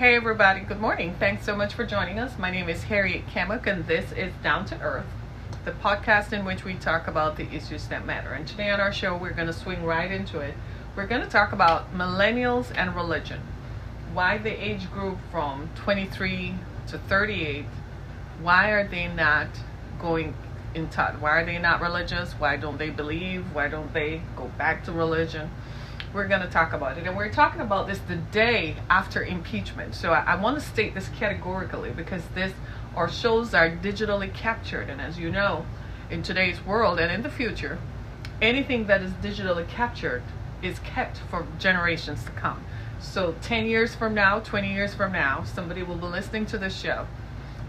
Hey everybody, good morning. Thanks so much for joining us. My name is Harriet Kamek and this is Down to Earth, the podcast in which we talk about the issues that matter. And today on our show, we're going to swing right into it. We're going to talk about millennials and religion. Why the age group from 23 to 38, why are they not going in touch? Why are they not religious? Why don't they believe? Why don't they go back to religion? We're going to talk about it. And we're talking about this the day after impeachment. So I want to state this categorically because our shows are digitally captured. And as you know, in today's world and in the future, anything that is digitally captured is kept for generations to come. So 10 years from now, 20 years from now, somebody will be listening to this show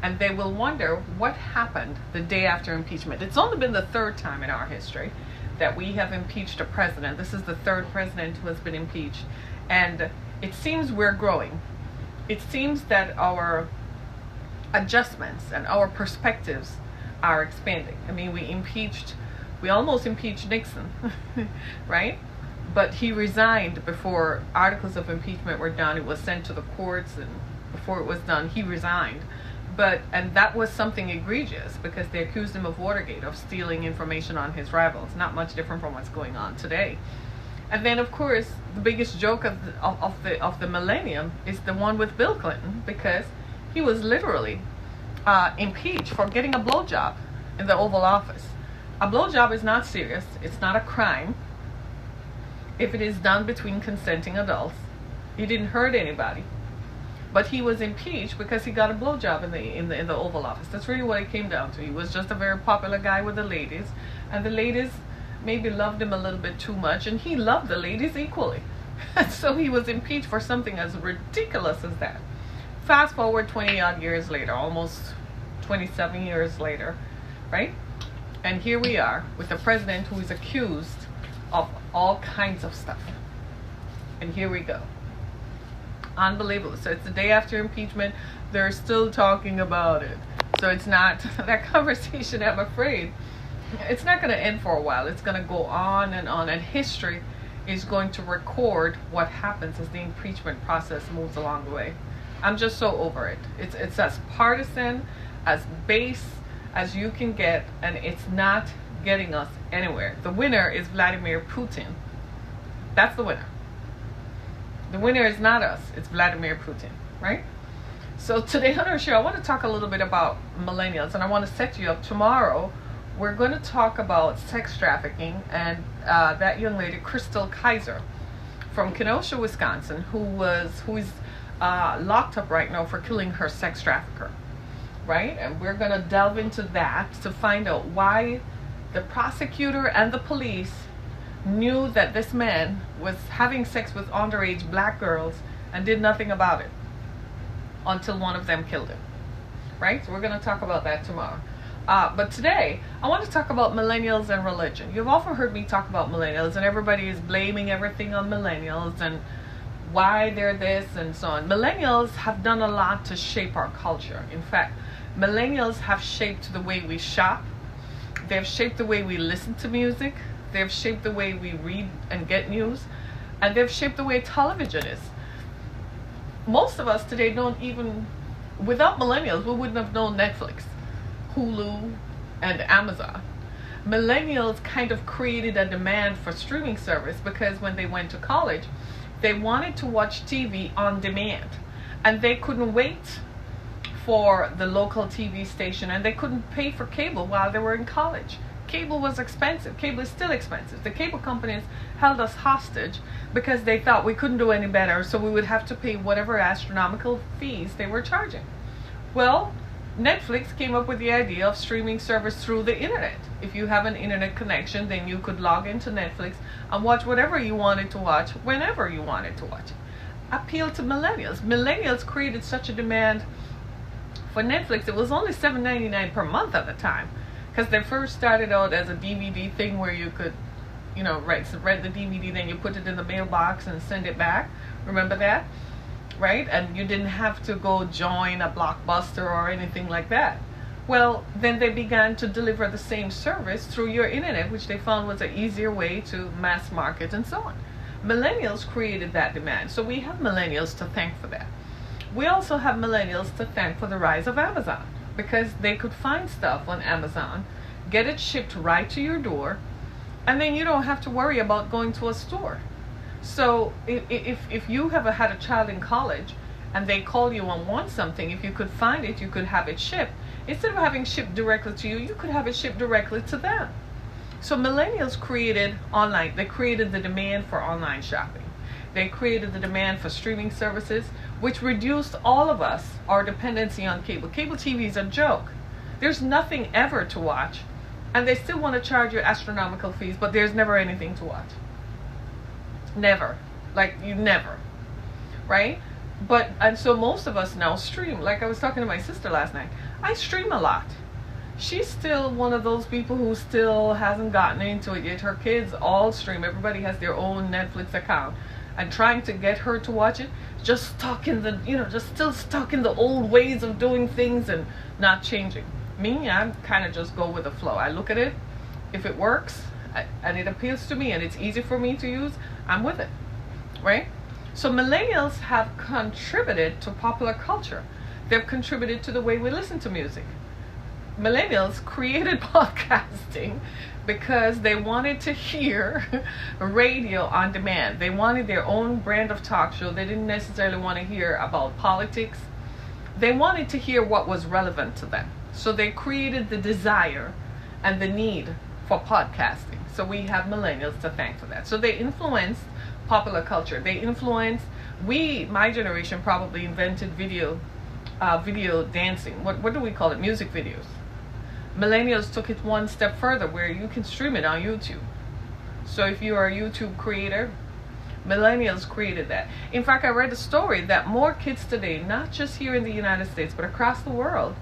and they will wonder what happened the day after impeachment. It's only been the third time in our history that we have impeached a president. This is the third president who has been impeached. And it seems we're growing. It seems that our adjustments and our perspectives are expanding. I mean, we almost impeached Nixon, right? But he resigned before articles of impeachment were done. It was sent to the courts, and before it was done, he resigned. And that was something egregious because they accused him of Watergate, of stealing information on his rivals. Not much different from what's going on today. And then, of course, the biggest joke of the millennium is the one with Bill Clinton, because he was literally impeached for getting a blowjob in the Oval Office. A blowjob is not serious. It's not a crime if it is done between consenting adults. He didn't hurt anybody. But he was impeached because he got a blowjob in the Oval Office. That's really what it came down to. He was just a very popular guy with the ladies, and the ladies maybe loved him a little bit too much, and he loved the ladies equally. So he was impeached for something as ridiculous as that. Fast forward 20 odd years later, almost 27 years later, right? And here we are with a president who is accused of all kinds of stuff. And here we go. Unbelievable. So it's the day after impeachment. They're still talking about it. So it's not that conversation, I'm afraid. It's not going to end for a while. It's going to go on. And history is going to record what happens as the impeachment process moves along the way. I'm just so over it. It's as partisan, as base as you can get, and it's not getting us anywhere. The winner is Vladimir Putin. That's the winner. The winner is not us, it's Vladimir Putin, right? So today on our show, I want to talk a little bit about millennials, and I want to set you up. Tomorrow, we're going to talk about sex trafficking and that young lady, Crystal Kaiser, from Kenosha, Wisconsin, who is locked up right now for killing her sex trafficker, right? And we're going to delve into that to find out why the prosecutor and the police knew that this man was having sex with underage black girls and did nothing about it until one of them killed him, right? So we're going to talk about that tomorrow. But today, I want to talk about millennials and religion. You've often heard me talk about millennials, and everybody is blaming everything on millennials and why they're this and so on. Millennials have done a lot to shape our culture. In fact, millennials have shaped the way we shop. They've shaped the way we listen to music. They've shaped the way we read and get news, and they've shaped the way television is. Most of us today without millennials, we wouldn't have known Netflix, Hulu, and Amazon. Millennials kind of created a demand for streaming service because when they went to college, they wanted to watch TV on demand, and they couldn't wait for the local TV station, and they couldn't pay for cable while they were in college. Cable was expensive. Cable is still expensive. The cable companies held us hostage because they thought we couldn't do any better, so we would have to pay whatever astronomical fees they were charging. Well, Netflix came up with the idea of streaming service through the internet. If you have an internet connection, then you could log into Netflix and watch whatever you wanted to watch, whenever you wanted to watch it. Appeal to millennials. Millennials created such a demand for Netflix. It was only $7.99 per month at the time, because they first started out as a DVD thing where you could, rent the DVD, then you put it in the mailbox and send it back. Remember that? Right? And you didn't have to go join a Blockbuster or anything like that. Well, then they began to deliver the same service through your internet, which they found was an easier way to mass market and so on. Millennials created that demand. So we have millennials to thank for that. We also have millennials to thank for the rise of Amazon, because they could find stuff on Amazon, get it shipped right to your door, and then you don't have to worry about going to a store. So if you have had a child in college and they call you and want something, if you could find it, you could have it shipped. Instead of having shipped directly to you, you could have it shipped directly to them. So millennials created online. They created the demand for online shopping. They created the demand for streaming services, which reduced all of us, our dependency on cable. Cable TV is a joke. There's nothing ever to watch, and they still want to charge you astronomical fees, but there's never anything to watch. Never. Like, you never. Right? And so most of us now stream. Like I was talking to my sister last night. I stream a lot. She's still one of those people who still hasn't gotten into it yet. Her kids all stream. Everybody has their own Netflix account. And trying to get her to watch it, just still stuck in the old ways of doing things and not changing. Me, I kind of just go with the flow. I look at it. If it works and it appeals to me and it's easy for me to use, I'm with it. Right? So millennials have contributed to popular culture. They've contributed to the way we listen to music. Millennials created podcasting because they wanted to hear radio on demand. They wanted their own brand of talk show. They didn't necessarily want to hear about politics. They wanted to hear what was relevant to them. So they created the desire and the need for podcasting. So we have millennials to thank for that. So they influenced popular culture. They influenced, my generation probably invented video dancing. What do we call it? Music videos. Millennials took it one step further, where you can stream it on YouTube. So if you are a YouTube creator, millennials created that. In fact, I read a story that more kids today, not just here in the United States, but across the world,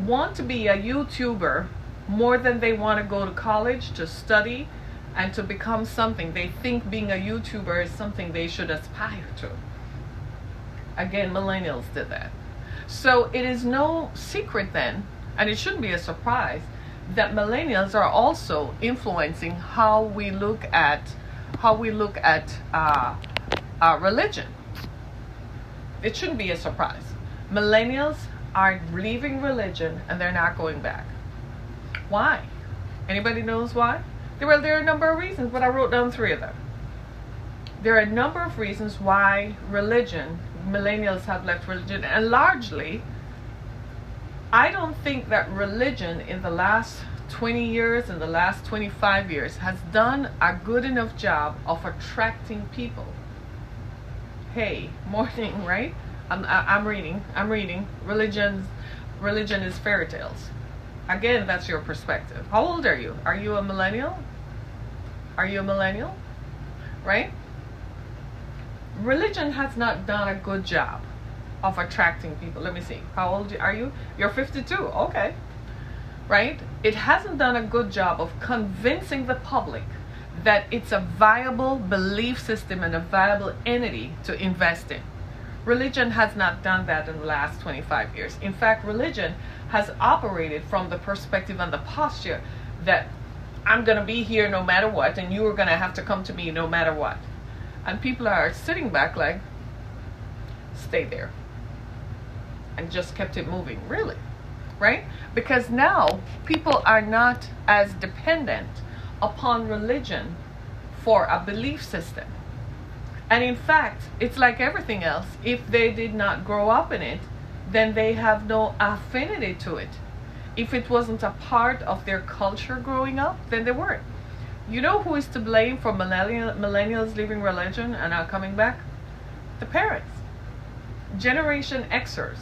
want to be a YouTuber more than they want to go to college to study and to become something. They think being a YouTuber is something they should aspire to. Again, millennials did that. So it is no secret then, and it shouldn't be a surprise, that millennials are also influencing how we look at religion. It shouldn't be a surprise. Millennials are leaving religion and they're not going back. Why? Anybody knows why? There are a number of reasons, but I wrote down 3 of them. There are a number of reasons why millennials have left religion, and largely, I don't think that religion in the last 20 years, in the last 25 years, has done a good enough job of attracting people. Hey, morning, right? I'm reading. Religion is fairy tales. Again, that's your perspective. How old are you? Are you a millennial? Right? Religion has not done a good job of attracting people. Let me see. How old are you? You're 52. Okay. Right? It hasn't done a good job of convincing the public that it's a viable belief system and a viable entity to invest in. Religion has not done that in the last 25 years. In fact, religion has operated from the perspective and the posture that I'm going to be here no matter what, and you are going to have to come to me no matter what. And people are sitting back like, stay there. And just kept it moving. Really? Right? Because now people are not as dependent upon religion for a belief system. And in fact, it's like everything else. If they did not grow up in it, then they have no affinity to it. If it wasn't a part of their culture growing up, then they weren't. You know who is to blame for millennials leaving religion and not coming back? The parents. Generation Xers.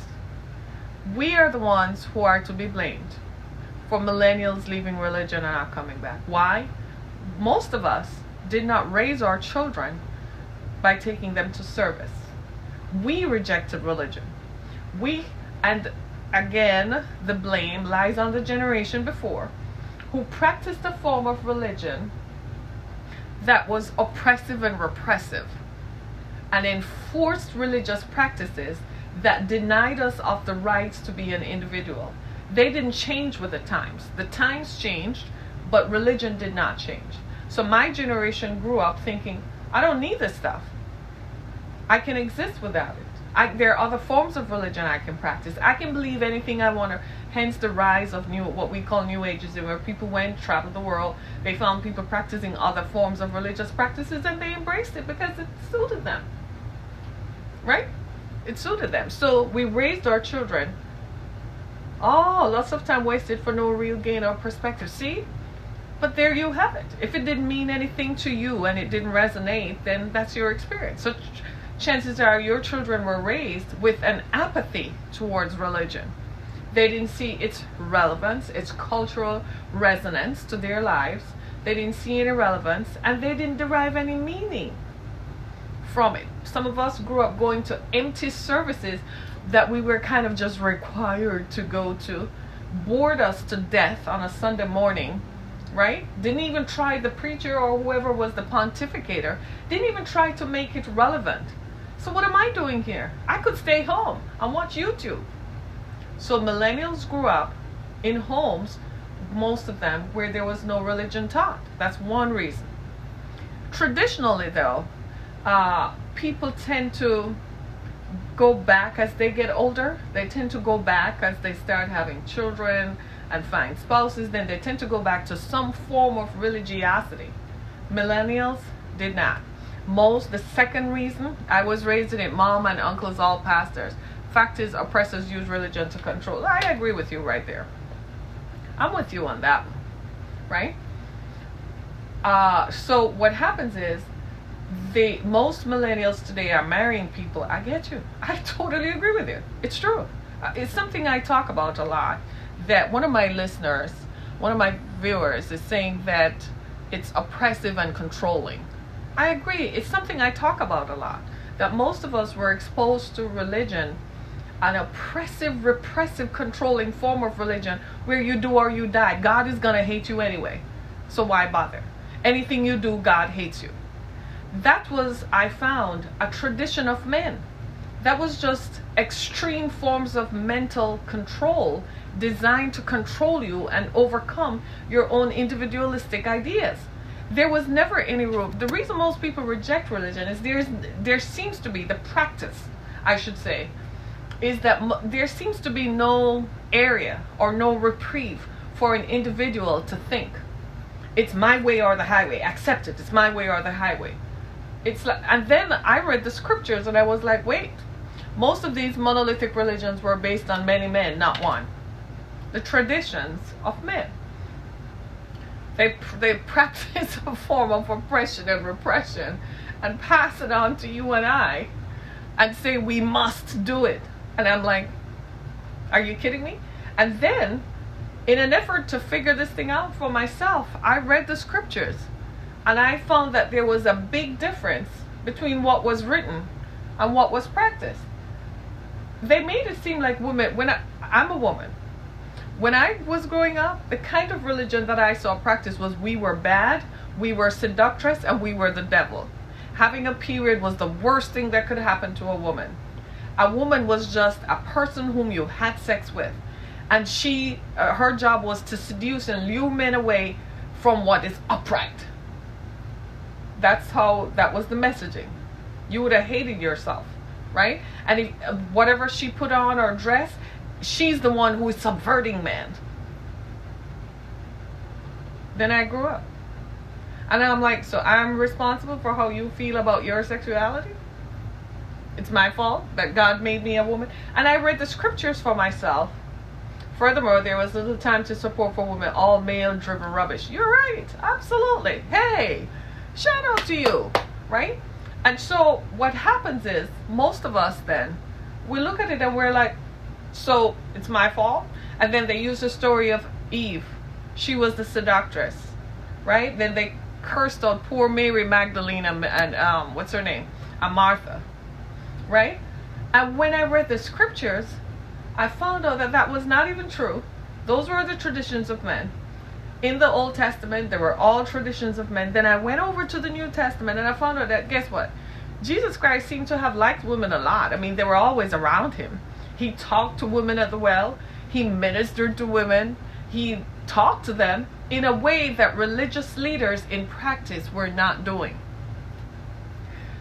We are the ones who are to be blamed for millennials leaving religion and not coming back. Why? Most of us did not raise our children by taking them to service. We rejected religion. And again, the blame lies on the generation before, who practiced a form of religion that was oppressive and repressive, and enforced religious practices that denied us of the rights to be an individual. They didn't change with the times. The times changed, but religion did not change. So my generation grew up thinking, I don't need this stuff. I can exist without it. There are other forms of religion I can practice. I can believe anything I want to. Hence the rise of what we call New Ageism, where people went, traveled the world. They found people practicing other forms of religious practices, and they embraced it because it suited them. Right? It suited them. So we raised our children. Oh, lots of time wasted for no real gain or perspective. See? But there you have it. If it didn't mean anything to you and it didn't resonate, then that's your experience. So chances are your children were raised with an apathy towards religion. They didn't see its relevance, its cultural resonance to their lives. They didn't see any relevance, and they didn't derive any meaning from it. Some of us grew up going to empty services that we were kind of just required to go to, bored us to death on a Sunday morning, right? Didn't even try, the preacher or whoever was the pontificator, didn't even try to make it relevant. So what am I doing here? I could stay home and watch YouTube. So millennials grew up in homes, most of them, where there was no religion taught. That's one reason. Traditionally, though, people tend to go back as they get older. They tend to go back as they start having children and find spouses. Then they tend to go back to some form of religiosity. Millennials did not. The second reason, I was raised in it, mom and uncles all pastors. Fact is, oppressors use religion to control. I agree with you right there. I'm with you on that one, right? So what happens is, most millennials today are marrying people. I get you. I totally agree with you. It's true. It's something I talk about a lot. That one of my listeners, one of my viewers, is saying that it's oppressive and controlling. I agree. It's something I talk about a lot. That most of us were exposed to religion, an oppressive, repressive, controlling form of religion where you do or you die. God is going to hate you anyway. So why bother? Anything you do, God hates you. That was, I found, a tradition of men. That was just extreme forms of mental control designed to control you and overcome your own individualistic ideas. There was never any room. The reason most people reject religion is there seems to be, the practice, I should say, is that there seems to be no area or no reprieve for an individual to think, it's my way or the highway, accept it, it's my way or the highway. It's like, and then I read the scriptures and I was like, wait, most of these monolithic religions were based on many men, not one. The traditions of men. They practice a form of oppression and repression and pass it on to you and I and say we must do it. And I'm like, are you kidding me? And then, in an effort to figure this thing out for myself, I read the scriptures. And I found that there was a big difference between what was written and what was practiced. They made it seem like women, I'm a woman. When I was growing up, the kind of religion that I saw practiced was we were bad, we were seductress, and we were the devil. Having a period was the worst thing that could happen to a woman. A woman was just a person whom you had sex with. And her job was to seduce and lure men away from what is upright. That was the messaging. You would have hated yourself, right? And if, whatever she put on or dress, she's the one who is subverting men. Then I grew up. And I'm like, so I'm responsible for how you feel about your sexuality? It's my fault that God made me a woman? And I read the scriptures for myself. Furthermore, there was little time to support for women, all male-driven rubbish. You're right. Absolutely. Hey, shout out to you, right? And so what happens is, most of us then, we look at it and we're like, so it's my fault? And then they use the story of Eve. She was the seductress, right? Then they cursed out poor Mary Magdalene and what's her name? Martha, right? And when I read the scriptures, I found out that that was not even true. Those were the traditions of men. In the Old Testament, they were all traditions of men. Then I went over to the New Testament and I found out that, guess what? Jesus Christ seemed to have liked women a lot. I mean, they were always around him. He talked to women at the well. He ministered to women. He talked to them in a way that religious leaders in practice were not doing.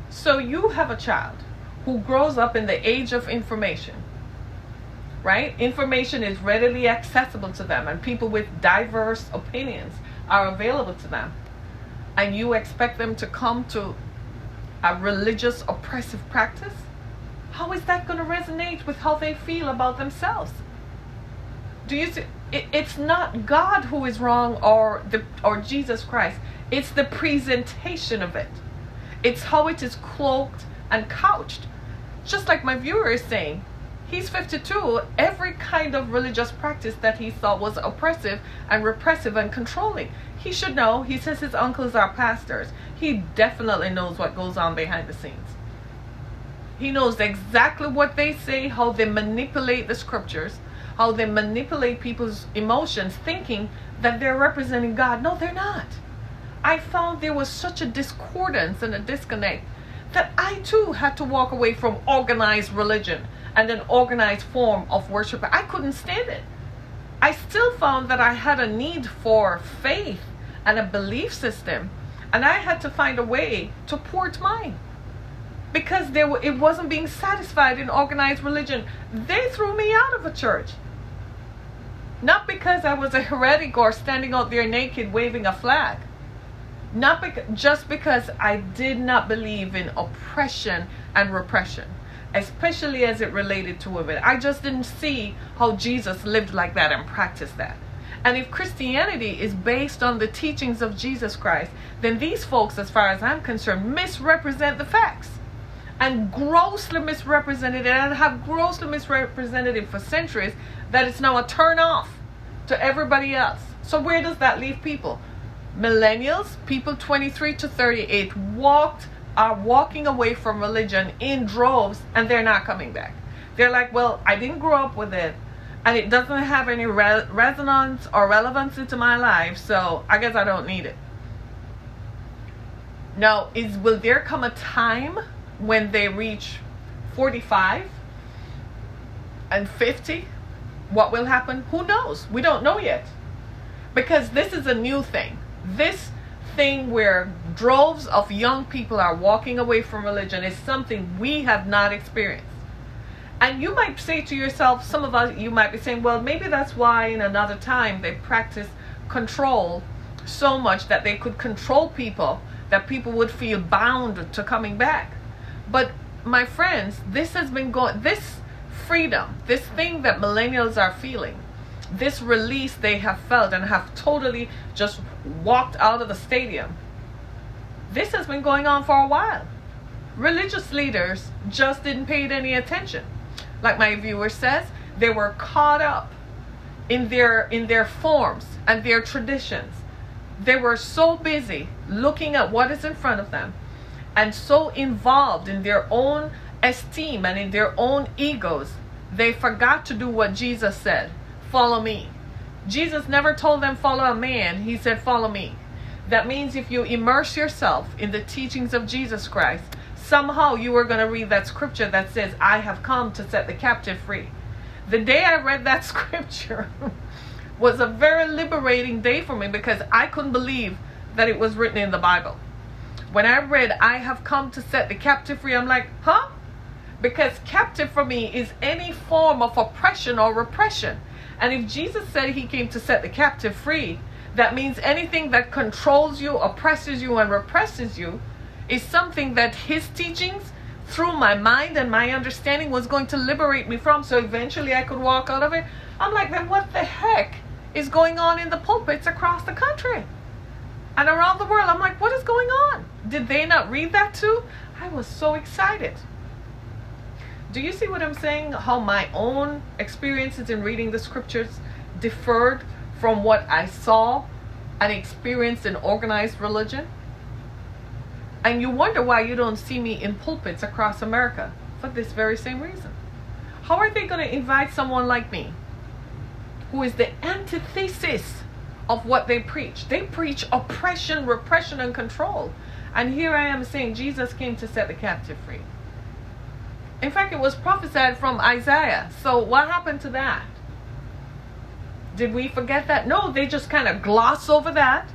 So you have a child who grows up in the age of information, right? Information is readily accessible to them, and people with diverse opinions are available to them. And you expect them to come to a religious oppressive practice? How is that going to resonate with how they feel about themselves? Do you see? It's not God who is wrong, or Jesus Christ. It's the presentation of it. It's how it is cloaked and couched. Just like my viewer is saying, he's 52. Every kind of religious practice that he thought was oppressive and repressive and controlling, he should know. He says his uncles are pastors. He definitely knows what goes on behind the scenes. He knows exactly what they say, how they manipulate the scriptures, how they manipulate people's emotions, thinking that they're representing God. No, they're not. I found there was such a discordance and a disconnect that I too had to walk away from organized religion and an organized form of worship. I couldn't stand it. I still found that I had a need for faith and a belief system, and I had to find a way to port mine, because it wasn't being satisfied in organized religion. They threw me out of a church. Not because I was a heretic or standing out there naked waving a flag. Just because I did not believe in oppression and repression, especially as it related to women. I just didn't see how Jesus lived like that and practiced that. And if Christianity is based on the teachings of Jesus Christ, then these folks, as far as I'm concerned, misrepresent the facts. And grossly misrepresented it, and have grossly misrepresented it for centuries, that it's now a turn off to everybody else. So where does that leave people? Millennials, people 23 to 38, are walking away from religion in droves, and they're not coming back. They're like, well, I didn't grow up with it, and it doesn't have any resonance or relevance into my life, so I guess I don't need it. Now, will there come a time when they reach 45 and 50? What will happen? Who knows? We don't know yet. Because this is a new thing. This thing where droves of young people are walking away from religion is something we have not experienced. And you might say to yourself, some of us, you might be saying, well, maybe that's why in another time they practice control so much that they could control people, that people would feel bound to coming back. But my friends, this freedom, this thing that millennials are feeling, this release they have felt and have totally just walked out of the stadium, this has been going on for a while. Religious leaders just didn't pay it any attention. Like my viewer says, they were caught up in their forms and their traditions. They were so busy looking at what is in front of them, and so involved in their own esteem and in their own egos, they forgot to do what Jesus said, follow me. Jesus never told them follow a man, he said follow me. That means if you immerse yourself in the teachings of Jesus Christ, somehow you are going to read that scripture that says, I have come to set the captive free. The day I read that scripture was a very liberating day for me, because I couldn't believe that it was written in the Bible. When I read, I have come to set the captive free, I'm like, huh? Because captive for me is any form of oppression or repression. And if Jesus said he came to set the captive free, that means anything that controls you, oppresses you, and represses you is something that his teachings, through my mind and my understanding, was going to liberate me from, so eventually I could walk out of it. I'm like, then what the heck is going on in the pulpits across the country and around the world? I'm like, what is going on? Did they not read that too? I was so excited. Do you see what I'm saying? How my own experiences in reading the scriptures differed from what I saw and experienced in organized religion? And you wonder why you don't see me in pulpits across America, for this very same reason. How are they going to invite someone like me, who is the antithesis of what they preach? They preach oppression, repression, and control. And here I am saying Jesus came to set the captive free. In fact, it was prophesied from Isaiah. So what happened to that? Did we forget that? No, they just kind of gloss over that,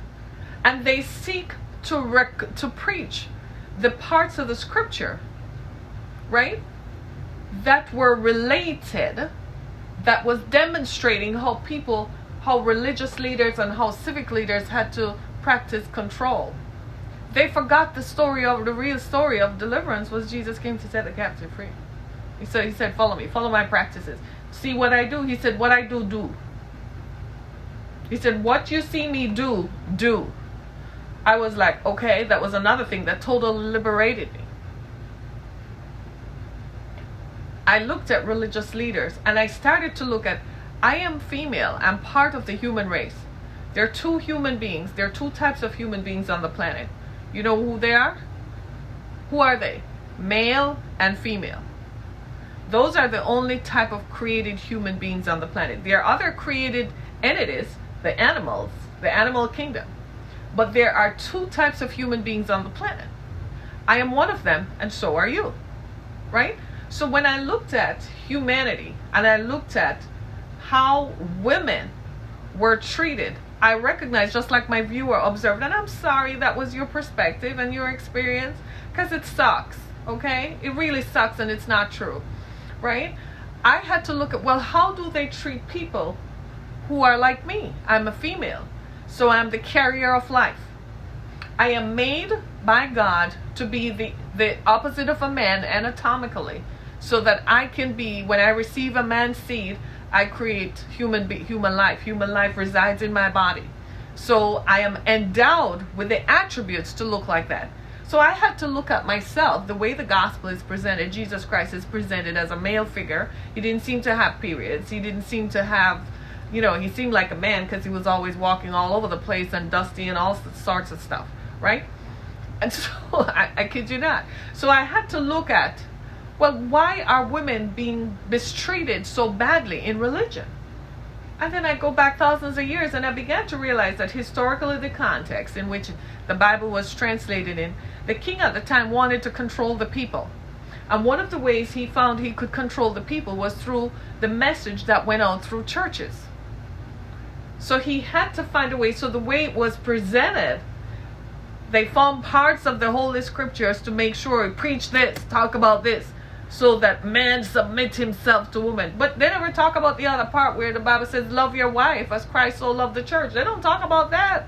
and they seek to preach the parts of the scripture right? That were related, that was demonstrating how religious leaders and how civic leaders had to practice control. They forgot the real story of deliverance was Jesus came to set the captive free. He said, follow me, follow my practices. See what I do? He said, what I do, do. He said, what you see me do, do. I was like, okay, that was another thing that totally liberated me. I looked at religious leaders and I started to look at, I am female, I'm part of the human race. There are two human beings, there are two types of human beings on the planet. You know who they are? Who are they? Male and female. Those are the only type of created human beings on the planet. There are other created entities, the animals, the animal kingdom. But there are two types of human beings on the planet. I am one of them, and so are you. Right? So when I looked at humanity and I looked at how women were treated, I recognized, just like my viewer observed, and I'm sorry that was your perspective and your experience, because it sucks, okay? It really sucks and it's not true, right? I had to look at, well, how do they treat people who are like me? I'm a female, so I'm the carrier of life. I am made by God to be the opposite of a man anatomically, so that I can be, when I receive a man's seed, I create human life. Human life resides in my body. So I am endowed with the attributes to look like that. So I had to look at myself, the way the gospel is presented. Jesus Christ is presented as a male figure. He didn't seem to have periods. He didn't seem to have, he seemed like a man because he was always walking all over the place and dusty and all sorts of stuff, right? And so, I kid you not. So I had to look at, well, why are women being mistreated so badly in religion? And then I go back thousands of years and I began to realize that historically the context in which the Bible was translated in, the king at the time wanted to control the people. And one of the ways he found he could control the people was through the message that went out through churches. So he had to find a way. So the way it was presented, they found parts of the Holy Scriptures to make sure, preach this, talk about this, so that man submit himself to woman. But they never talk about the other part where the Bible says, love your wife as Christ so loved the church. They don't talk about that.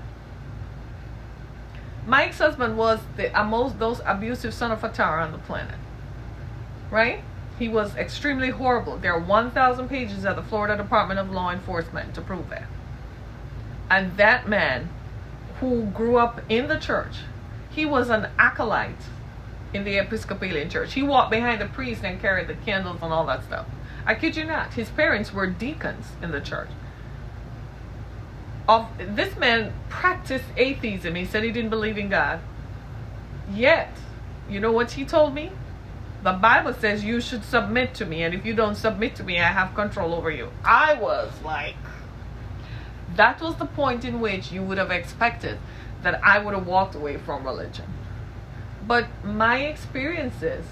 My ex-husband was the most abusive son of a tar on the planet. Right? He was extremely horrible. There are 1,000 pages at the Florida Department of Law Enforcement to prove that. And that man, who grew up in the church, he was an acolyte in the Episcopalian church. He walked behind the priest and carried the candles and all that stuff. I kid you not. His parents were deacons in the church. This man practiced atheism. He said he didn't believe in God. Yet, you know what he told me? The Bible says you should submit to me, and if you don't submit to me, I have control over you. I was like, that was the point in which you would have expected that I would have walked away from religion. But my experiences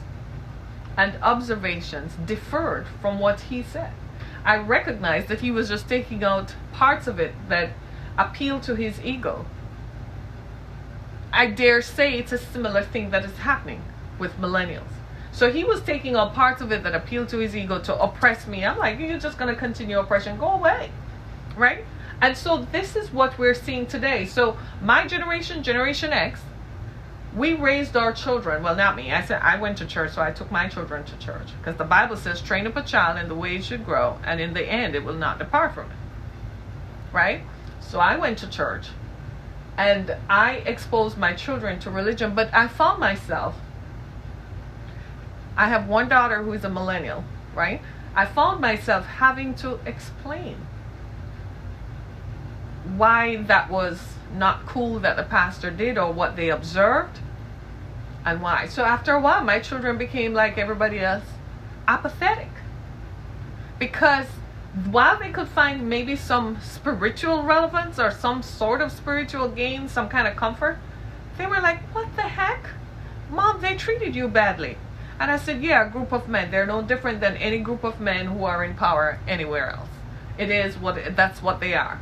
and observations differed from what he said. I recognized that he was just taking out parts of it that appeal to his ego. I dare say it's a similar thing that is happening with millennials. So he was taking out parts of it that appeal to his ego to oppress me. I'm like, you're just going to continue oppression. Go away. Right? And so this is what we're seeing today. So my generation, Generation X, we raised our children. Well, not me. I went to church, so I took my children to church. Because the Bible says, train up a child in the way it should grow, and in the end, it will not depart from it. Right? So I went to church, and I exposed my children to religion, but I found myself, I have one daughter who is a millennial, right? I found myself having to explain why that was not cool that the pastor did or what they observed and why. So after a while, my children became like everybody else, apathetic. Because while they could find maybe some spiritual relevance or some sort of spiritual gain, some kind of comfort, they were like, what the heck? Mom, they treated you badly. And I said, yeah, a group of men. They're no different than any group of men who are in power anywhere else. That's what they are.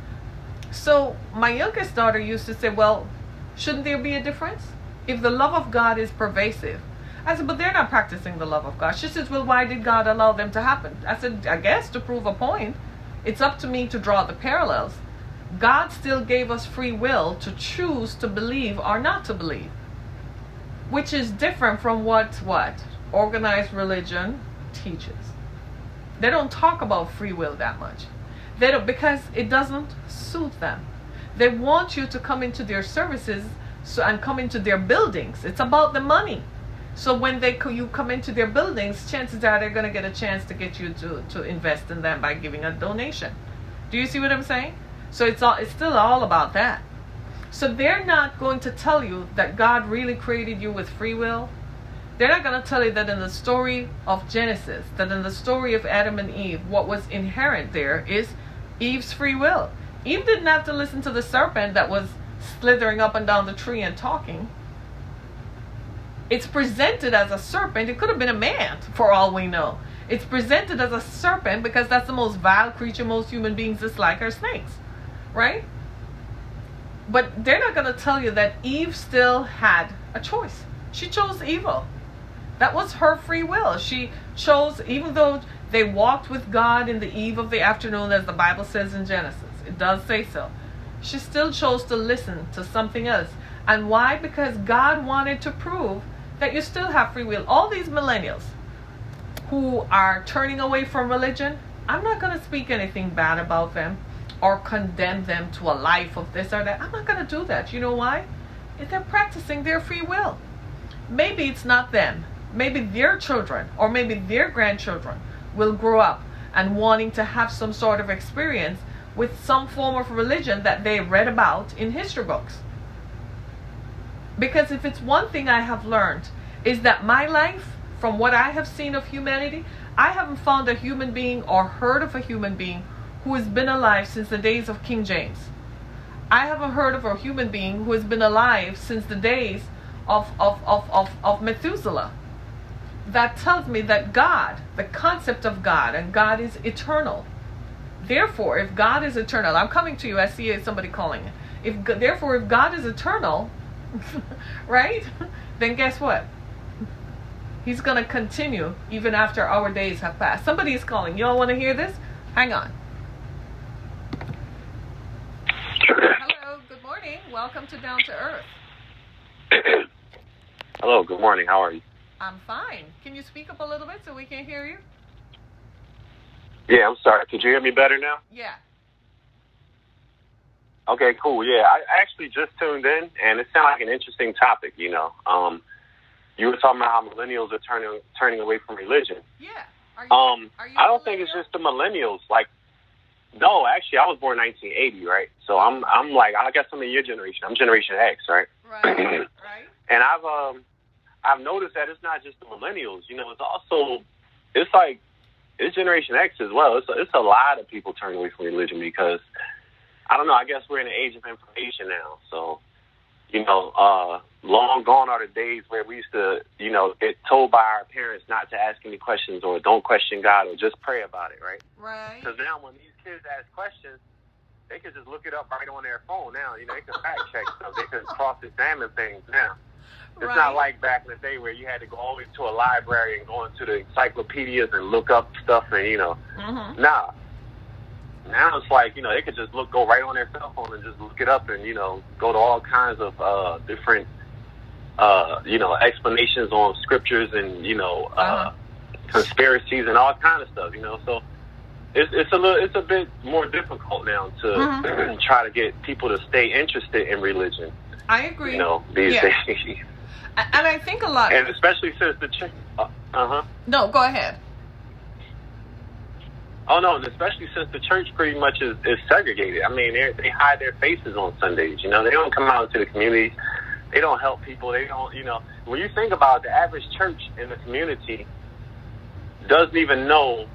So my youngest daughter used to say, well, shouldn't there be a difference? If the love of God is pervasive, I said, but they're not practicing the love of God. She says, well, why did God allow them to happen? I said, I guess to prove a point. It's up to me to draw the parallels. God still gave us free will to choose to believe or not to believe, which is different from what organized religion teaches. They don't talk about free will that much. They don't, because it doesn't suit them. They want you to come into their services and come into their buildings. It's about the money. So when you come into their buildings, chances are they're going to get a chance to get you to invest in them by giving a donation. Do you see what I'm saying? So it's still all about that. So they're not going to tell you that God really created you with free will. They're not going to tell you that in the story of Genesis, that in the story of Adam and Eve, what was inherent there is Eve's free will. Eve didn't have to listen to the serpent that was slithering up and down the tree and talking. It's presented as a serpent. It could have been a man, for all we know. It's presented as a serpent because that's the most vile creature most human beings dislike are snakes, right? But they're not going to tell you that Eve still had a choice. She chose evil. That was her free will. She chose, even though they walked with God in the eve of the afternoon, as the Bible says in Genesis. It does say so. She still chose to listen to something else. And why? Because God wanted to prove that you still have free will. All these millennials who are turning away from religion, I'm not going to speak anything bad about them or condemn them to a life of this or that. I'm not going to do that. You know why? If they're practicing their free will. Maybe it's not them. Maybe their children or maybe their grandchildren will grow up and wanting to have some sort of experience with some form of religion that they read about in history books. Because if it's one thing I have learned, is that my life, from what I have seen of humanity, I haven't found a human being or heard of a human being who has been alive since the days of King James. I haven't heard of a human being who has been alive since the days of Methuselah. That tells me that God, the concept of God, and God is eternal. Therefore, if God is eternal, I'm coming to you, I see somebody calling. If God is eternal, right, then guess what? He's going to continue even after our days have passed. Somebody is calling. You all want to hear this? Hang on. Hello, good morning. Welcome to Down to Earth. Hello, good morning. How are you? I'm fine. Can you speak up a little bit so we can hear you? Yeah, I'm sorry. Could you hear me better now? Yeah. Okay, cool. Yeah, I actually just tuned in, and it sounded like an interesting topic, you know. You were talking about how millennials are turning away from religion. Yeah. Are you I don't think it's just the millennials. Like, no, actually, I was born in 1980, right? So I'm like, I guess I'm in your generation. I'm Generation X, right? Right. Right. And I've noticed that it's not just the millennials. You know, it's Generation X as well. It's a lot of people turning away from religion because, I don't know, I guess we're in the age of information now. So, you know, long gone are the days where we used to, you know, get told by our parents not to ask any questions or don't question God or just pray about it, right? Right. Because now when these kids ask questions, they can just look it up right on their phone now. You know, they can fact check stuff. They can cross-examine things now. It's not like back in the day where you had to go always to a library and go into the encyclopedias and look up stuff and, you know. Mm-hmm. Nah. Now it's like, you know, they could just go right on their cell phone and just look it up and, you know, go to all kinds of different, you know, explanations on scriptures and, you know, conspiracies and all kinds of stuff, you know. So it's a bit more difficult now to try to get people to stay interested in religion. I agree. You know, these days. And I think a lot. And especially since the church. No, go ahead. Oh, no, and especially since the church pretty much is segregated. I mean, they hide their faces on Sundays. You know, they don't come out into the community. They don't help people. They don't, you know. When you think about it, the average church in the community doesn't even know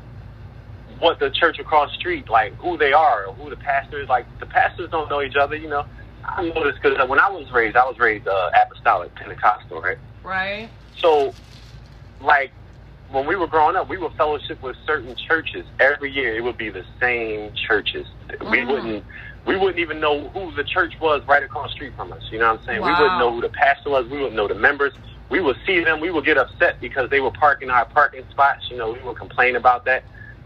what the church across the street, like, who they are or who the pastor is. Like, the pastors don't know each other, you know. I noticed because when I was raised apostolic, Pentecostal, right? Right. So, like, when we were growing up, we would fellowship with certain churches. Every year, it would be the same churches. Mm-hmm. We wouldn't even know who the church was right across the street from us. You know what I'm saying? Wow. We wouldn't know who the pastor was. We wouldn't know the members. we would see them, we would get upset because they were parking our parking spots. You know, we would complain about that.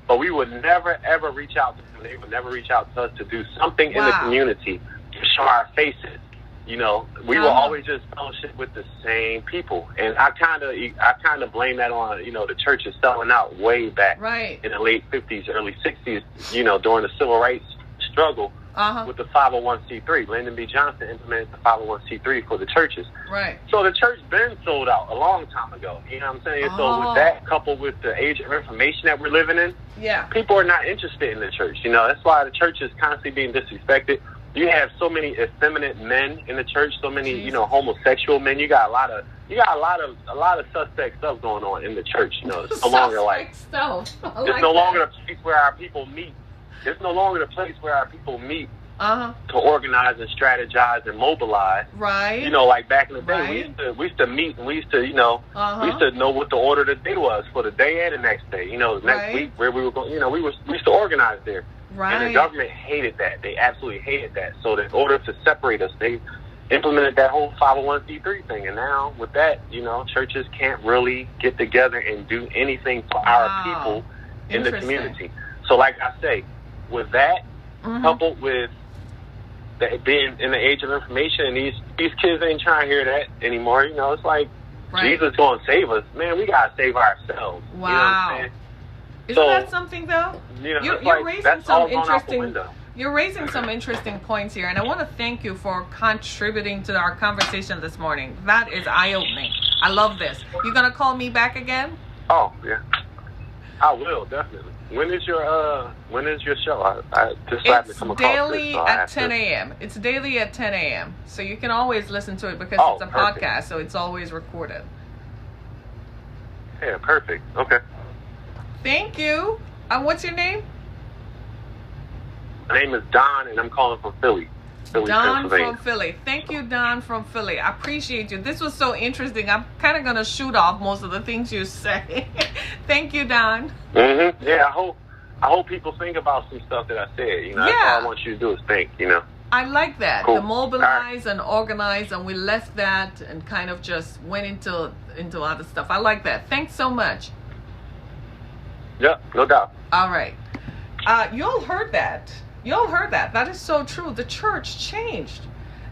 But we would never, ever reach out to them. They would never reach out to us to do something in the community to show our faces. You know, we will always just fellowship with the same people. And I kind of blame that on, you know, the church is selling out way back in the late 50s, early 60s, you know, during the civil rights struggle with the 501c3. Lyndon B. Johnson implemented the 501c3 for the churches. Right. So the church been sold out a long time ago. You know what I'm saying? So with that, coupled with the age of information that we're living in, people are not interested in the church. You know, that's why the church is constantly being disrespected. You have so many effeminate men in the church, so many, you know, homosexual men. You got a lot of suspect stuff going on in the church. You know, it's no longer like it's no longer a place where our people meet. It's no longer the place where our people meet to organize and strategize and mobilize. Right. You know, like back in the day, we used to meet and we used to, you know, we used to know what the order of the day was for the day and the next day. You know, the next week where we were going. You know, we used to organize there. Right. And the government hated that. They absolutely hated that. So in order to separate us, they implemented that whole 501c3 thing. And now with that, you know, churches can't really get together and do anything for our people in the community. So like I say, with that, coupled with being in the age of information, and these kids ain't trying to hear that anymore. You know, it's like Jesus going to save us. Man, we got to save ourselves. Wow. You know what I'm saying? Isn't that something, though? You know, you're raising some interesting. You're raising some interesting points here, and I want to thank you for contributing to our conversation this morning. That is eye-opening. I love this. You gonna call me back again? Oh yeah, I will definitely. When is your show? I just had to come across daily at 10 a.m. It's daily at 10 a.m. So you can always listen to it because it's a podcast, so it's always recorded. Yeah, perfect. Okay. Thank you. What's your name? My name is Don, and I'm calling from Philly. Don from Philly. Thank you, Don from Philly. I appreciate you. This was so interesting. I'm kind of going to shoot off most of the things you say. Thank you, Don. Mm-hmm. Yeah, I hope people think about some stuff that I said. You know, that's all I want you to do is think, you know. I like that. Cool. The mobilize and organize, and we left that and kind of just went into other stuff. I like that. Thanks so much. Yep, no doubt. All right. You all heard that. That is so true. The church changed.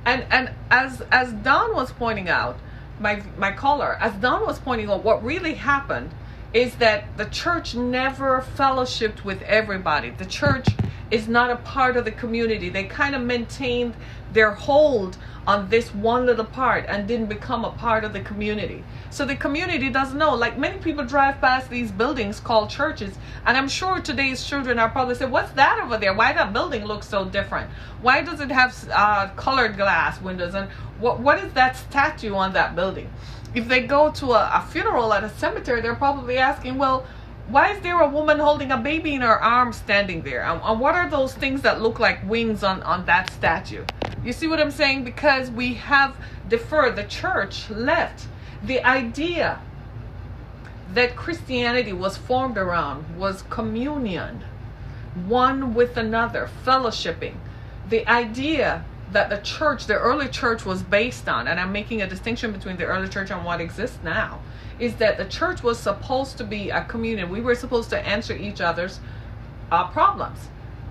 And as Don was pointing out, my caller, as Don was pointing out, what really happened is that the church never fellowshipped with everybody. The church is not a part of the community. They kind of maintained their hold on this one little part and didn't become a part of the community. So the community doesn't know. Like, many people drive past these buildings called churches, and I'm sure today's children are probably saying, what's that over there? Why that building looks so different? Why does it have colored glass windows? And what is that statue on that building? If they go to a funeral at a cemetery, they're probably asking, well, why is there a woman holding a baby in her arms standing there? And what are those things that look like wings on that statue? You see what I'm saying? Because we have deferred. The church left. The idea that Christianity was formed around was communion, one with another, fellowshipping. The idea that the early church was based on, and I'm making a distinction between the early church and what exists now, is that the church was supposed to be a communion. We were supposed to answer each other's problems.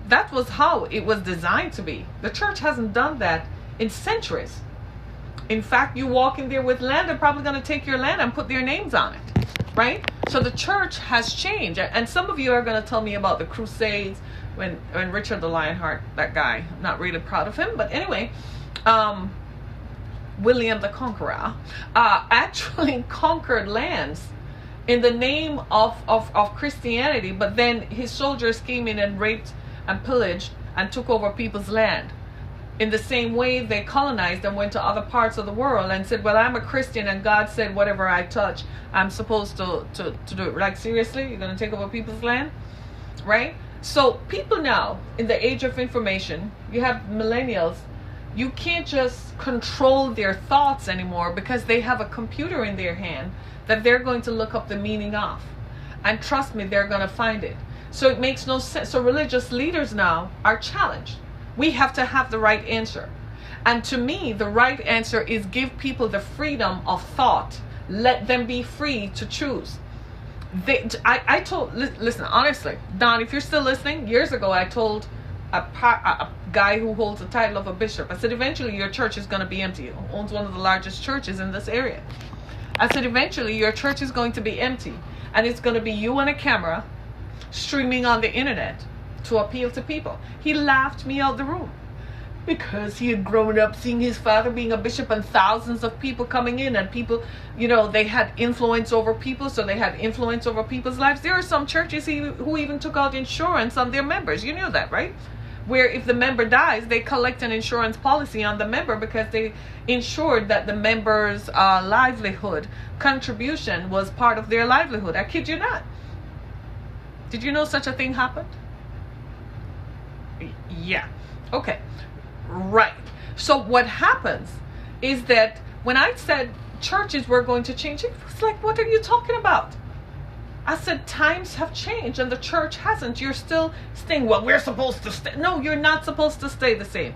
That was how it was designed to be. The church hasn't done that in centuries. In fact, you walk in there with land, they're probably going to take your land and put their names on it, right? So the church has changed. And some of you are going to tell me about the Crusades when Richard the Lionheart, that guy, I'm not really proud of him, but anyway, William the Conqueror actually conquered lands in the name of Christianity, but then his soldiers came in and raped and pillaged and took over people's land. In the same way, they colonized and went to other parts of the world and said, well, I'm a Christian, and God said whatever I touch, I'm supposed to do it. Like, seriously? You're going to take over people's land? Right? So people now, in the age of information, you have millennials, you can't just control their thoughts anymore because they have a computer in their hand that they're going to look up the meaning of. And trust me, they're going to find it. So it makes no sense. So religious leaders now are challenged. We have to have the right answer. And to me, the right answer is give people the freedom of thought, Let them be free to choose. I told, listen, honestly, Don, if you're still listening, years ago I told a guy who holds the title of a bishop, I said, eventually your church is going to be empty. He owns one of the largest churches in this area. I said, eventually your church is going to be empty, and it's going to be you on a camera streaming on the internet to appeal to people. He laughed me out the room because he had grown up seeing his father being a bishop and thousands of people coming in, and people, they had influence over people, so they had influence over people's lives. There are some churches who even took out insurance on their members. You knew that, right? Where if the member dies, they collect an insurance policy on the member because they ensured that the member's livelihood contribution was part of their livelihood. I kid you not. Did you know such a thing happened? Yeah. Okay. Right. So what happens is that when I said churches were going to change, it was like, what are you talking about? I said, times have changed and the church hasn't. You're still staying, well, we're supposed to stay. No, you're not supposed to stay the same.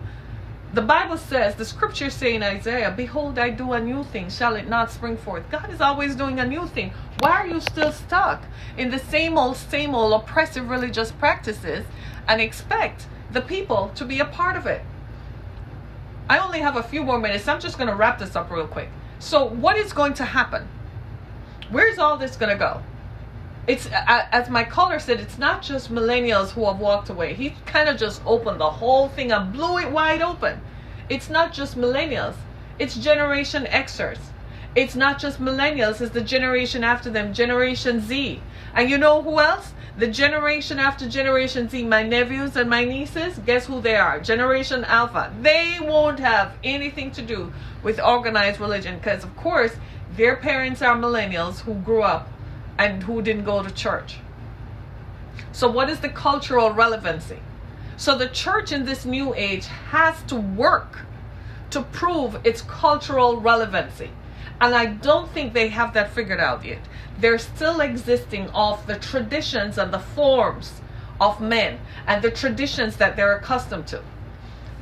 The Bible says, the scriptures say in Isaiah, behold, I do a new thing. Shall it not spring forth? God is always doing a new thing. Why are you still stuck in the same old oppressive religious practices and expect the people to be a part of it? I only have a few more minutes. I'm just going to wrap this up real quick. So what is going to happen? Where's all this going to go? It's, as my caller said, it's not just millennials who have walked away. He kind of just opened the whole thing and blew it wide open. It's not just millennials. It's Generation Xers. It's not just millennials. It's the generation after them, Generation Z. And you know who else? The generation after Generation Z, my nephews and my nieces, guess who they are? Generation Alpha. They won't have anything to do with organized religion because, of course, their parents are millennials who grew up and who didn't go to church. So what is the cultural relevancy? So the church in this new age has to work to prove its cultural relevancy. And I don't think they have that figured out yet. They're still existing off the traditions and the forms of men and the traditions that they're accustomed to.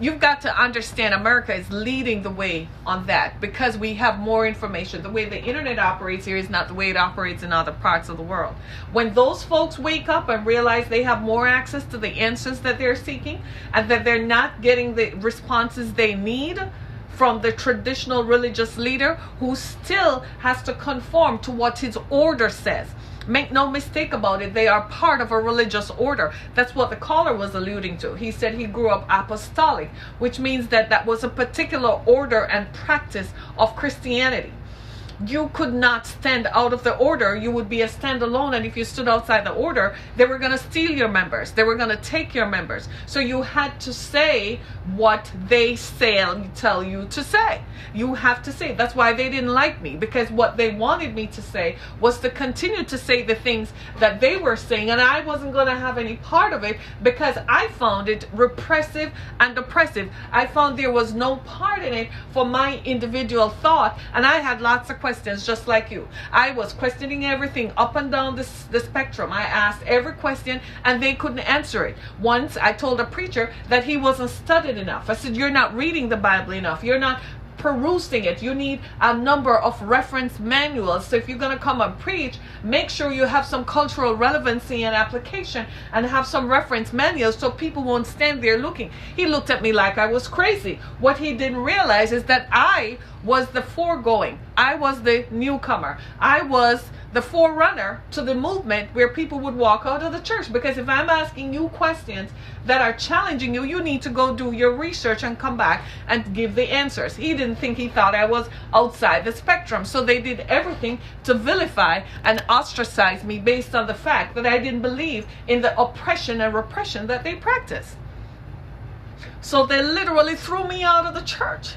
You've got to understand America is leading the way on that because we have more information. The way the internet operates here is not the way it operates in other parts of the world. When those folks wake up and realize they have more access to the answers that they're seeking and that they're not getting the responses they need from the traditional religious leader who still has to conform to what his order says. Make no mistake about it, they are part of a religious order. That's what the caller was alluding to. He said he grew up apostolic, which means that that was a particular order and practice of Christianity. You could not stand out of the order. You would be a standalone, and if you stood outside the order, they were going to steal your members. They were going to take your members. So you had to say what they tell you to say. You have to say. That's why they didn't like me, because what they wanted me to say was to continue to say the things that they were saying, and I wasn't going to have any part of it because I found it repressive and oppressive. I found there was no part in it for my individual thought, and I had lots of questions just like you. I was questioning everything up and down the spectrum. I asked every question and they couldn't answer it. Once I told a preacher that he wasn't studied enough. I said, you're not reading the Bible enough. You're not perusing it. You need a number of reference manuals. So if you're going to come and preach, make sure you have some cultural relevancy and application and have some reference manuals so people won't stand there looking. He looked at me like I was crazy. What he didn't realize is that I was the foregoing. I was the newcomer. I was the forerunner to the movement where people would walk out of the church. Because if I'm asking you questions that are challenging you, you need to go do your research and come back and give the answers. He didn't think, he thought I was outside the spectrum. So they did everything to vilify and ostracize me based on the fact that I didn't believe in the oppression and repression that they practiced. So they literally threw me out of the church.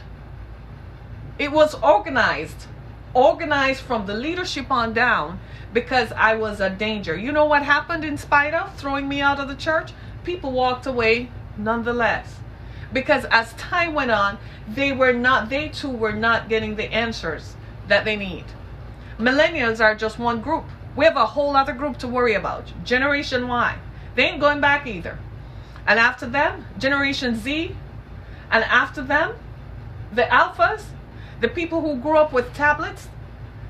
It was organized from the leadership on down because I was a danger. You know what happened in spite of throwing me out of the church? People walked away nonetheless. Because as time went on, they too were not getting the answers that they need. Millennials are just one group. We have a whole other group to worry about. Generation Y. They ain't going back either. And after them, Generation Z. And after them, the Alphas. The people who grew up with tablets,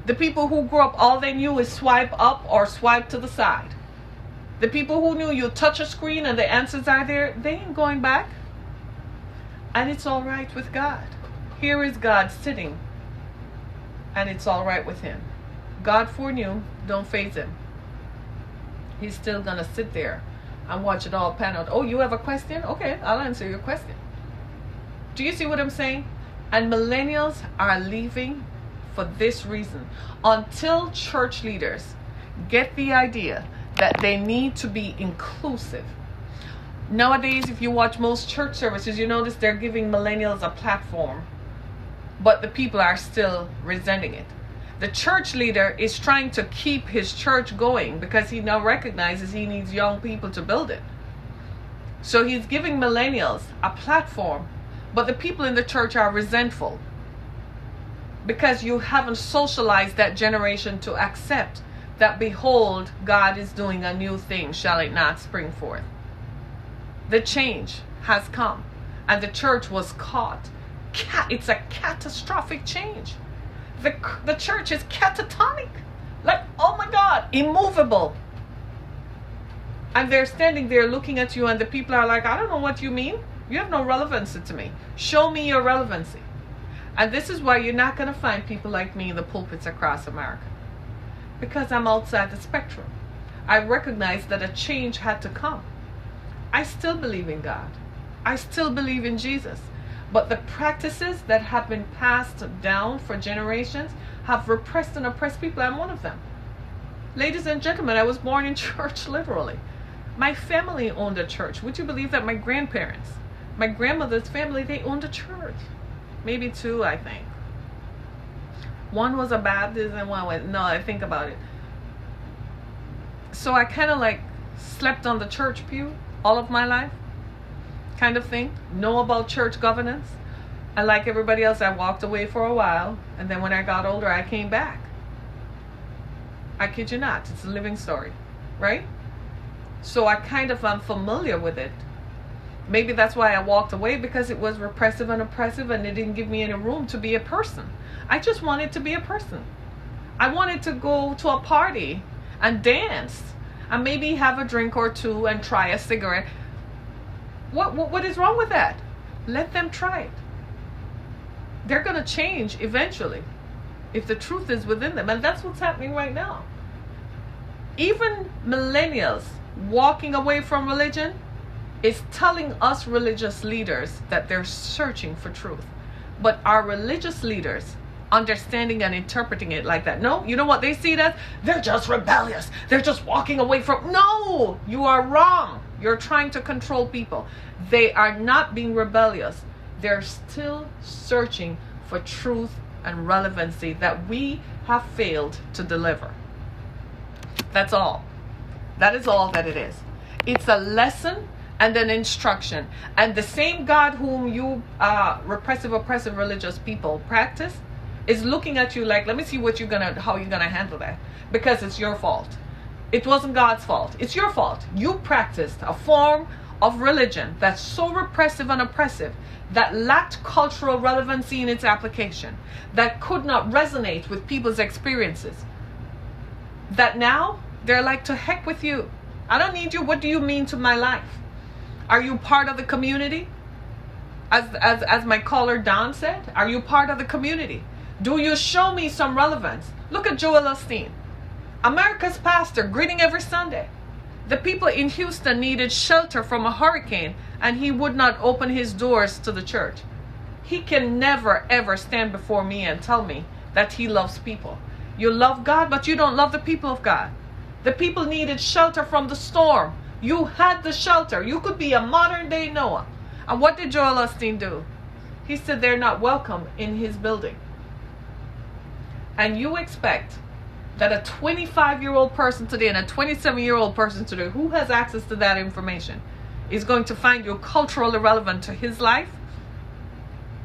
The people who grew up, all they knew is swipe up or swipe to the side. The people who knew you touch a screen and the answers are there, they ain't going back. And it's all right with God. Here is God sitting, and it's all right with him. God foreknew, don't faze him. He's still going to sit there and watch it all pan out. Oh, you have a question? Okay, I'll answer your question. Do you see what I'm saying? And millennials are leaving for this reason. Until church leaders get the idea that they need to be inclusive. Nowadays, if you watch most church services, you notice they're giving millennials a platform, but the people are still resenting it. The church leader is trying to keep his church going because he now recognizes he needs young people to build it. So he's giving millennials a platform, but the people in the church are resentful because you haven't socialized that generation to accept that, behold, God is doing a new thing, shall it not spring forth? The change has come, and the church was caught. It's a catastrophic change. The church is catatonic. Like, oh my God, immovable. And they're standing there looking at you, and the people are like, I don't know what you mean. You have no relevancy to me. Show me your relevancy. And this is why you're not going to find people like me in the pulpits across America. Because I'm outside the spectrum. I recognize that a change had to come. I still believe in God. I still believe in Jesus. But the practices that have been passed down for generations have repressed and oppressed people. I'm one of them. Ladies and gentlemen, I was born in church, literally. My family owned a church. Would you believe that my grandparents, my grandmother's family, they owned a church? Maybe two, I think. One was a Baptist and one was, no, I think about it. So I kind of like slept on the church pew all of my life, kind of thing. Know about church governance. And like everybody else, I walked away for a while. And then when I got older, I came back. I kid you not. It's a living story, right? So I kind of am familiar with it. Maybe that's why I walked away, because it was repressive and oppressive, and it didn't give me any room to be a person. I just wanted to be a person. I wanted to go to a party and dance and maybe have a drink or two and try a cigarette. What is wrong with that? Let them try it. They're going to change eventually if the truth is within them. And that's what's happening right now. Even millennials walking away from religion is telling us religious leaders that they're searching for truth. But our religious leaders understanding and interpreting it like that? No, you know what they see it as? They're just rebellious. They're just walking away from. No, you are wrong. You're trying to control people. They are not being rebellious. They're still searching for truth and relevancy that we have failed to deliver. That's all. That is all that it is. It's a lesson and an instruction. And the same God whom you repressive, oppressive religious people practice is looking at you like, let me see how you're gonna handle that. Because it's your fault. It wasn't God's fault. It's your fault. You practiced a form of religion that's so repressive and oppressive, that lacked cultural relevancy in its application, that could not resonate with people's experiences, that now they're like, to heck with you. I don't need you. What do you mean to my life? Are you part of the community? As my caller Don said, are you part of the community? Do you show me some relevance? Look at Joel Osteen, America's pastor, greeting every Sunday. The people in Houston needed shelter from a hurricane, and he would not open his doors to the church. He can never, ever stand before me and tell me that he loves people. You love God, but you don't love the people of God. The people needed shelter from the storm. You had the shelter. You could be a modern day Noah. And what did Joel Osteen do? He said they're not welcome in his building. And you expect that a 25-year-old person today and a 27-year-old person today who has access to that information is going to find you culturally relevant to his life?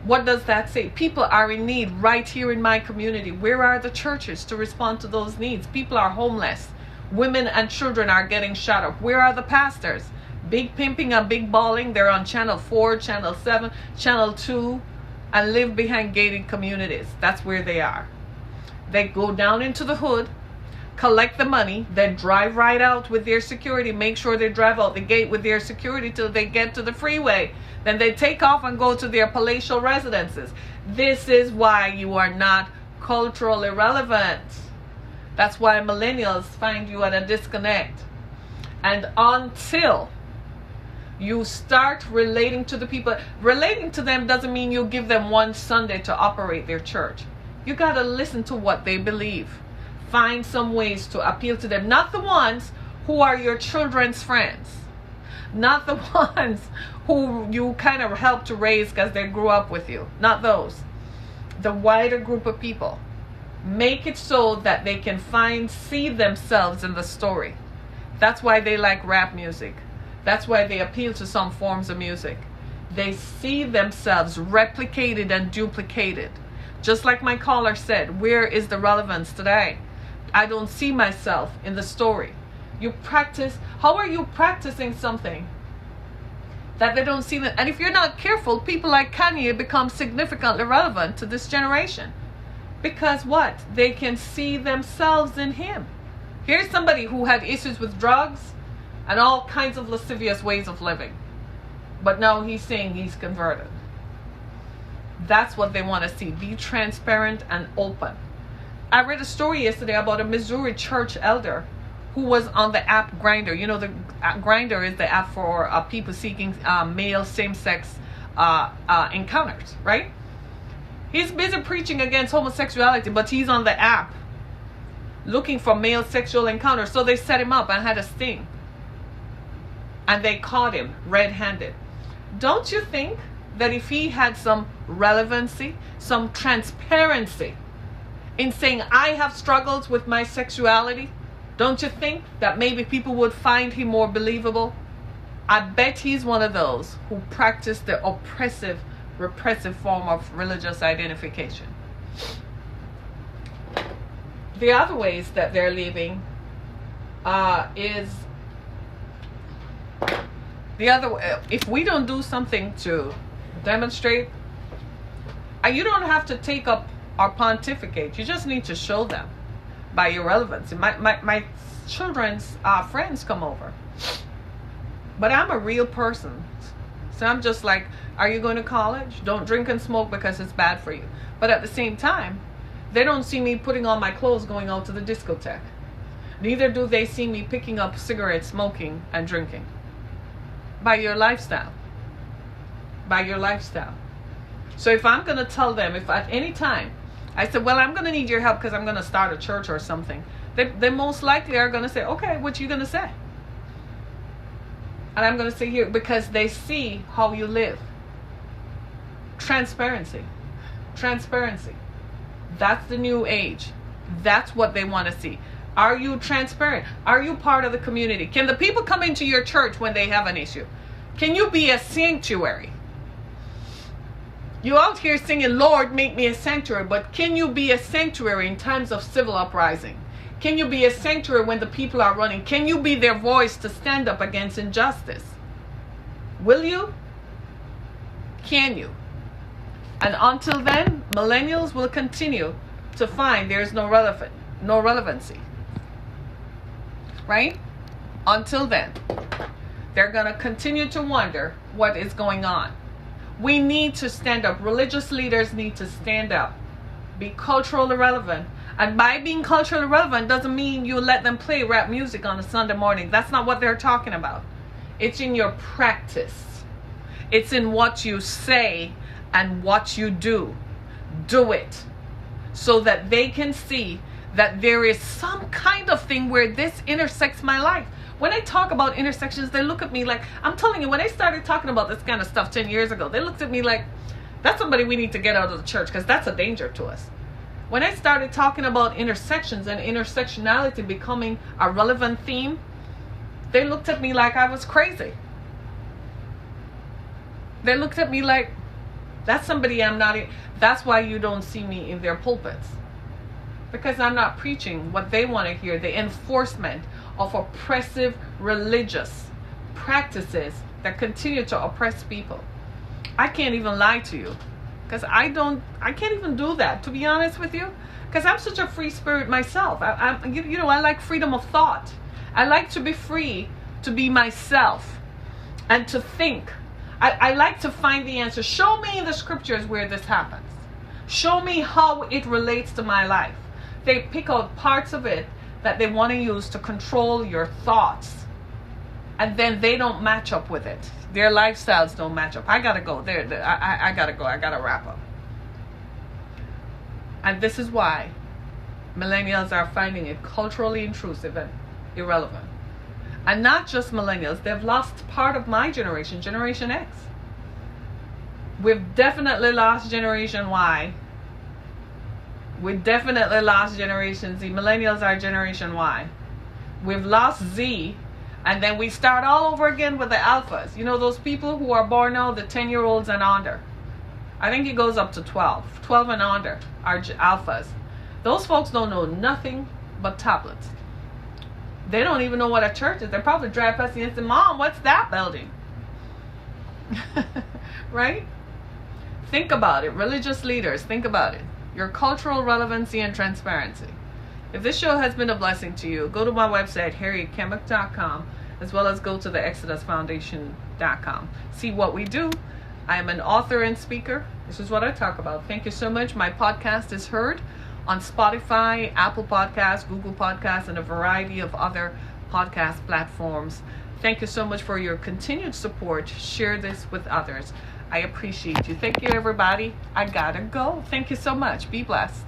What does that say? People are in need right here in my community. Where are the churches to respond to those needs? People are homeless. Women and children are getting shot up. Where are the pastors? Big pimping and big balling. They're on channel 4, channel 7, channel 2, and live behind gated communities. That's where they are. They go down into the hood, collect the money, then drive right out with their security, make sure they drive out the gate with their security till they get to the freeway. Then they take off and go to their palatial residences. This is why you are not culturally relevant. That's why millennials find you at a disconnect. And until you start relating to the people, relating to them doesn't mean you give them one Sunday to operate their church. You got to listen to what they believe. Find some ways to appeal to them. Not the ones who are your children's friends. Not the ones who you kind of helped to raise because they grew up with you. Not those. The wider group of people. Make it so that they can see themselves in the story. That's why they like rap music. That's why they appeal to some forms of music. They see themselves replicated and duplicated. Just like my caller said, where is the relevance today? I don't see myself in the story. You practice. How are you practicing something that they don't see? And if you're not careful, people like Kanye become significantly relevant to this generation. Because what? They can see themselves in him. Here's somebody who had issues with drugs and all kinds of lascivious ways of living. But now he's saying he's converted. That's what they want to see. Be transparent and open. I read a story yesterday about a Missouri church elder who was on the app Grindr. You know, the Grindr is the app for people seeking male same-sex encounters, right? He's busy preaching against homosexuality, but he's on the app looking for male sexual encounters. So they set him up and had a sting. And they caught him red-handed. Don't you think that if he had some relevancy, some transparency in saying, I have struggles with my sexuality, don't you think that maybe people would find him more believable? I bet he's one of those who practice the oppressive, repressive form of religious identification. The other ways that they're leaving is if we don't do something to demonstrate, you don't have to take up our pontificate. You just need to show them by your relevancy. My children's friends come over, but I'm a real person, so I'm just like, are you going to college? Don't drink and smoke because it's bad for you. But at the same time, they don't see me putting on my clothes going out to the discotheque. Neither do they see me picking up cigarettes, smoking, and drinking. By your lifestyle. By your lifestyle. So if I'm going to tell them, if at any time I said, well, I'm going to need your help because I'm going to start a church or something, they most likely are going to say, okay, what you going to say? And I'm going to say here, because they see how you live. Transparency. Transparency. That's the new age. That's what they want to see. Are you transparent? Are you part of the community? Can the people come into your church when they have an issue? Can you be a sanctuary? You out here singing, Lord, make me a sanctuary, but can you be a sanctuary in times of civil uprising? Can you be a sanctuary when the people are running? Can you be their voice to stand up against injustice? Will you? Can you? And until then, millennials will continue to find there's no relevancy. Right? Until then, they're going to continue to wonder what is going on. We need to stand up. Religious leaders need to stand up. Be culturally relevant. And by being culturally relevant doesn't mean you let them play rap music on a Sunday morning. That's not what they're talking about. It's in your practice. It's in what you say and what you do. Do it so that they can see that there is some kind of thing where this intersects my life. When I talk about intersections, they look at me like, I'm telling you, when I started talking about this kind of stuff 10 years ago, they looked at me like, that's somebody we need to get out of the church because that's a danger to us. When I started talking about intersections and intersectionality becoming a relevant theme, they looked at me like I was crazy. They looked at me like, that's somebody I'm not in. That's why you don't see me in their pulpits. Because I'm not preaching what they want to hear, the enforcement of oppressive religious practices that continue to oppress people. I can't even lie to you. because I can't even do that, to be honest with you, because I'm such a free spirit myself. I like freedom of thought. I like to be free to be myself and to think. I like to find the answer. Show me in the scriptures where this happens. Show me how it relates to my life. They pick out parts of it that they want to use to control your thoughts, and then they don't match up with it. Their lifestyles don't match up. I gotta go. I gotta go. I gotta wrap up. And this is why millennials are finding it culturally intrusive and irrelevant. And not just millennials. They've lost part of my generation, Generation X. We've definitely lost Generation Y. We definitely lost Generation Z. Millennials are Generation Y. We've lost Z. And then we start all over again with the alphas. You know, those people who are born now, the 10-year-olds and under. I think it goes up to 12. 12 and under are alphas. Those folks don't know nothing but tablets. They don't even know what a church is. They probably drive past you and say, Mom, what's that building? Right? Think about it. Religious leaders, think about it. Your cultural relevancy and transparency. If this show has been a blessing to you, go to my website, harrietkemmick.com, as well as go to the exodusfoundation.com. See what we do. I am an author and speaker. This is what I talk about. Thank you so much. My podcast is heard on Spotify, Apple Podcasts, Google Podcasts, and a variety of other podcast platforms. Thank you so much for your continued support. Share this with others. I appreciate you. Thank you, everybody. I gotta go. Thank you so much. Be blessed.